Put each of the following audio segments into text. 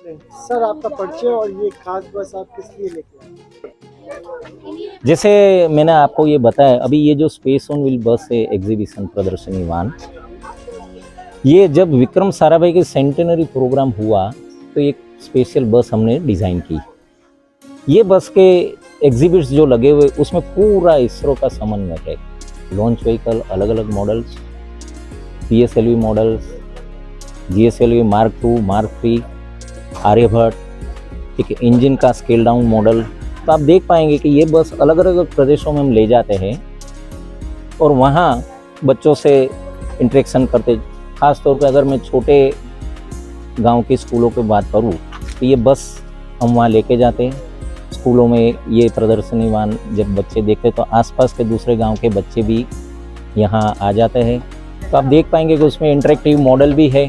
Sir आपका परिचय और ये खास बस आप किस लिए लेके आए? जैसे मैंने आपको ये बताया, अभी ये जो स्पेस ऑन व्हील बस है, एग्जीबिशन प्रदर्शनी वाहन, ये जब विक्रम साराभाई के सेंटेनरी प्रोग्राम हुआ तो एक स्पेशल बस हमने डिज़ाइन की। ये बस के एग्जिबिट्स जो लगे हुए उसमें पूरा इसरो का समन्वय है। लॉन्च व्हीकल, अलग अलग models, PSLV models, GSLV mark 2, mark 3, Aryabhatta, एक इंजन का स्केल डाउन मॉडल। तो आप देख पाएंगे कि ये बस अलग अलग प्रदेशों में हम ले जाते हैं और वहाँ बच्चों से इंटरेक्शन करते। ख़ास तौर पे अगर मैं छोटे गांव के स्कूलों की बात करूँ तो ये बस हम वहाँ लेके जाते हैं। स्कूलों में ये प्रदर्शनी वाहन जब बच्चे देखते तो आसपास के दूसरे गांव के बच्चे भी यहाँ आ जाते हैं। तो आप देख पाएंगे कि उसमें इंटरेक्टिव मॉडल भी है।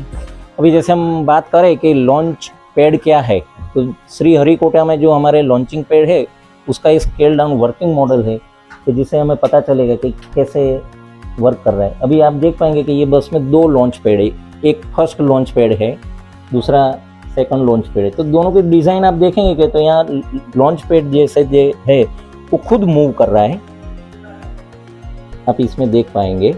अभी जैसे हम बात करें कि लॉन्च पैड क्या है, तो श्री हरिकोटा में जो हमारे लॉन्चिंग पैड है उसका एक स्केल डाउन वर्किंग मॉडल है, तो जिससे हमें पता चलेगा कि कैसे वर्क कर रहा है। अभी आप देख पाएंगे कि ये बस में 2 लॉन्च पैड है, एक फर्स्ट लॉन्च पैड है, दूसरा सेकंड लॉन्च पैड है। तो दोनों की डिज़ाइन आप देखेंगे कि तो यहाँ लॉन्च पैड जैसे जो है वो खुद मूव कर रहा है, आप इसमें देख पाएंगे।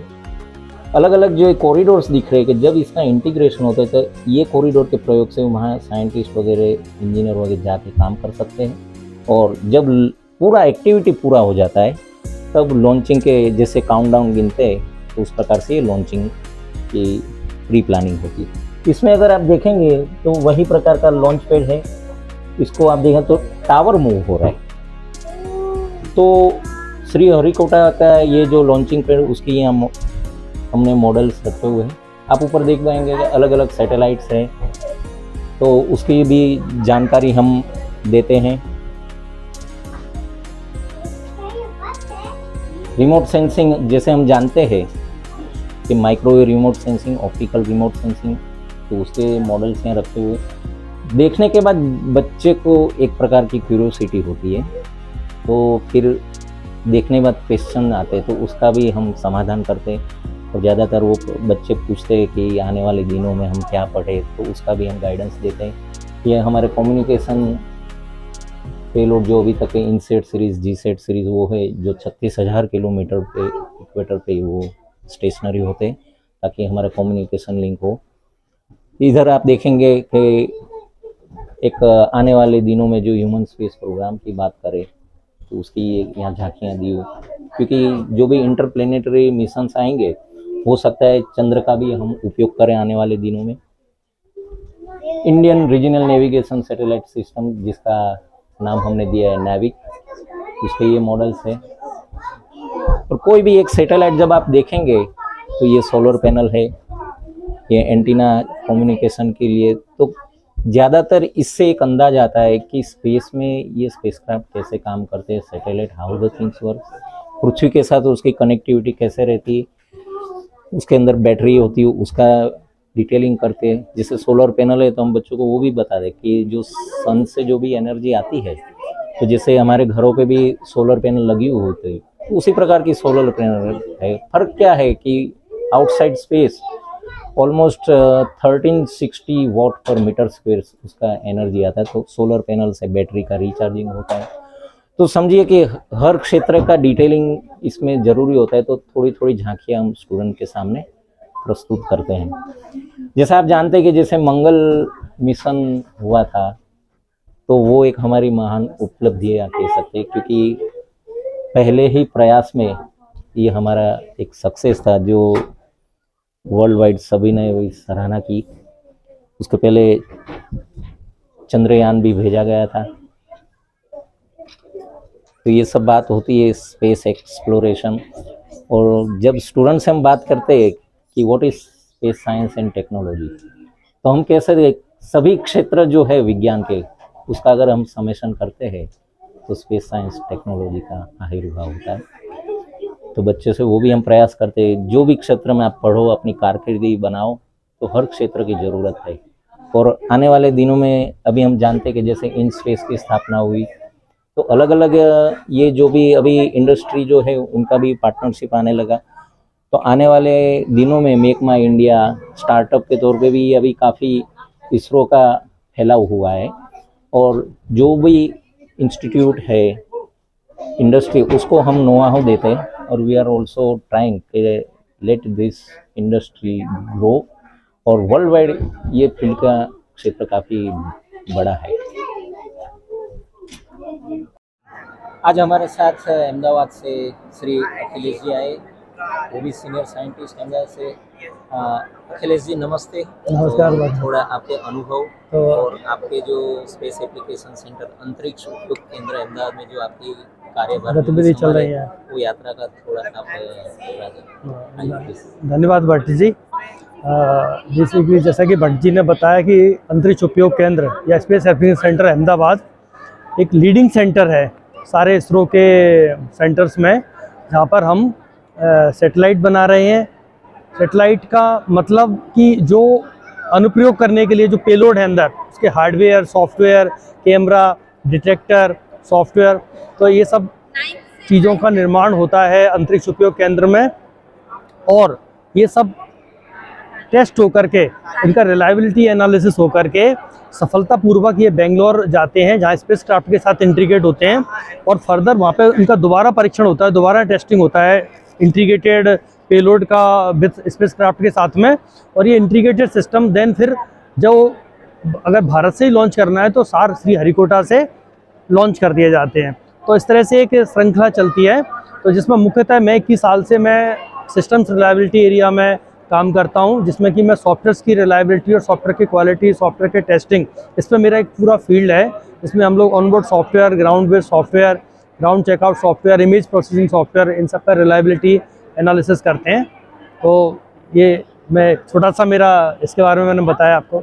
अलग अलग जो कॉरिडोर्स दिख रहे हैं कि जब इसका इंटीग्रेशन होता है तो ये कॉरिडोर के प्रयोग से वहाँ साइंटिस्ट वगैरह, इंजीनियर वगैरह जाके काम कर सकते हैं। और जब पूरा एक्टिविटी पूरा हो जाता है तब लॉन्चिंग के जैसे काउंटडाउन गिनते हैं, तो उस प्रकार से लॉन्चिंग की प्री प्लानिंग होती है। इसमें अगर आप देखेंगे तो वही प्रकार का लॉन्च पैड है, इसको आप देखें तो टावर मूव हो रहा है। तो श्री हरिकोटा का ये जो लॉन्चिंग पैड उसकी यहाँ हमने मॉडल्स रखे हुए हैं। आप ऊपर देख पाएंगे कि अलग अलग सैटेलाइट्स हैं, तो उसकी भी जानकारी हम देते हैं। रिमोट सेंसिंग जैसे हम जानते हैं कि microwave remote sensing, optical remote sensing, तो उसके मॉडल्स यहाँ रखे हुए। देखने के बाद बच्चे को एक प्रकार की क्यूरियोसिटी होती है, तो फिर देखने के बाद क्वेश्चन आते हैं तो उसका भी हम समाधान करते हैं। और ज़्यादातर वो बच्चे पूछते हैं कि आने वाले दिनों में हम क्या पढ़े, तो उसका भी हम गाइडेंस देते हैं। ये हमारे कम्युनिकेशन पेलोड जो अभी तक है, इनसेट सीरीज़, जीसेट सीरीज़, वो है जो 36,000 किलोमीटर पे इक्वेटर पे वो स्टेशनरी होते हैं ताकि हमारा कम्युनिकेशन लिंक हो। इधर आप देखेंगे कि एक आने वाले दिनों में जो ह्यूमन स्पेस प्रोग्राम की बात करें तो उसकी यहाँ झांकियाँ दी हो, क्योंकि जो भी इंटरप्लेनेटरी मिशंस आएंगे हो सकता है चंद्र का भी हम उपयोग करें आने वाले दिनों में। Indian regional navigation satellite system, जिसका नाम हमने दिया है नाविक, उसके ये मॉडल्स है। और कोई भी एक सैटेलाइट जब आप देखेंगे तो ये सोलर पैनल है, ये एंटीना कम्युनिकेशन के लिए। तो ज़्यादातर इससे एक अंदाज आता है कि स्पेस में ये स्पेसक्राफ्ट कैसे काम करते हैं, satellite how the things work, पृथ्वी के साथ उसकी कनेक्टिविटी कैसे रहती है, उसके अंदर बैटरी होती है, उसका डिटेलिंग करते हैं। जैसे सोलर पैनल है तो हम बच्चों को वो भी बता दें कि जो सन से जो भी एनर्जी आती है, तो जैसे हमारे घरों पे भी सोलर पैनल लगी हुई होती है, तो उसी प्रकार की सोलर पैनल है। फर्क क्या है कि आउटसाइड स्पेस ऑलमोस्ट 1360 वॉट पर मीटर स्क्वायर उसका एनर्जी आता है, तो सोलर पैनल से बैटरी का रिचार्जिंग होता है। तो समझिए कि हर क्षेत्र का डिटेलिंग इसमें ज़रूरी होता है, तो थोड़ी थोड़ी झांकियाँ हम स्टूडेंट के सामने प्रस्तुत करते हैं। जैसा आप जानते हैं कि जैसे मंगल मिशन हुआ था, तो वो एक हमारी महान उपलब्धि है कह सकते हैं, क्योंकि पहले ही प्रयास में ये हमारा एक सक्सेस था जो वर्ल्ड वाइड सभी ने वही सराहना की। उसके पहले चंद्रयान भी भेजा गया था। तो ये सब बात होती है स्पेस एक्सप्लोरेशन। और जब स्टूडेंट से हम बात करते हैं कि what is space science and technology, तो हम कैसे सभी क्षेत्र जो है विज्ञान के, उसका अगर हम समेशन करते हैं तो स्पेस साइंस टेक्नोलॉजी का आविर्भाव होता है। तो बच्चे से वो भी हम प्रयास करते हैं, जो भी क्षेत्र में आप पढ़ो, अपनी कारकिर्दी बनाओ, तो हर क्षेत्र की ज़रूरत है। और आने वाले दिनों में अभी हम जानते हैं कि जैसे इन स्पेस की स्थापना हुई, तो अलग अलग ये जो भी अभी इंडस्ट्री जो है उनका भी पार्टनरशिप आने लगा। तो आने वाले दिनों में मेक माई इंडिया स्टार्टअप के तौर पे भी अभी काफ़ी इसरो का फैला हुआ है, और जो भी इंस्टीट्यूट है, इंडस्ट्री, उसको हम नो हाउ देते हैं, और we are also trying let this industry grow, और वर्ल्ड वाइड ये फील्ड का क्षेत्र काफ़ी बड़ा है। आज हमारे साथ अहमदाबाद से श्री अखिलेश जी आए, वो भी सीनियर साइंटिस्ट अहमदाबाद से। अखिलेश जी नमस्ते। नमस्कार। तो थोड़ा आपके अनुभव और आपके जो स्पेस एप्लीकेशन सेंटर अंतरिक्ष उपयोग केंद्र अहमदाबाद में जो आपकी कार्यभार गतिविधि चल रही है, वो यात्रा का थोड़ा आप बता दें। धन्यवाद भट्ट जी। बेसिकली जैसा कि भट्ट जी ने बताया कि अंतरिक्ष उपयोग केंद्र या स्पेस एप्लीकेशन सेंटर अहमदाबाद एक लीडिंग सेंटर है सारे इसरो के सेंटर्स में, जहाँ पर हम सैटेलाइट बना रहे हैं। सैटेलाइट का मतलब कि जो अनुप्रयोग करने के लिए जो पेलोड है अंदर, उसके hardware, software, camera, detector, software, तो ये सब चीज़ों का निर्माण होता है अंतरिक्ष उपयोग केंद्र में, और ये सब टेस्ट होकर के, इनका रिलायबिलिटी एनालिसिस होकर के सफलतापूर्वक ये बेंगलोर जाते हैं, जहाँ स्पेस क्राफ्ट के साथ इंटीग्रेट होते हैं, और फर्दर वहाँ पे इनका दोबारा परीक्षण होता है, दोबारा टेस्टिंग होता है इंटीग्रेटेड पेलोड का विद स्पेस क्राफ्ट के साथ में। और ये इंटीग्रेटेड सिस्टम देन फिर जो अगर भारत से ही लॉन्च करना है तो सार श्रीहरिकोटा से लॉन्च कर दिए जाते हैं। तो इस तरह से एक श्रृंखला चलती है, तो जिसमें मुख्यतः मैं 21 साल से मैं सिस्टम्स रिलायबिलिटी एरिया में काम करता हूं, जिसमें कि मैं सॉफ्टवेयर की रिलायबिलिटी और सॉफ्टवेयर की क्वालिटी, सॉफ्टवेयर के टेस्टिंग, इस पर मेरा एक पूरा फील्ड है। इसमें हम लोग onboard software, ground based software, ground checkout software, image processing software, इन सब पर रिलायबिलिटी एनालिसिस करते हैं। तो ये मैं छोटा सा मेरा इसके बारे में मैंने बताया आपको।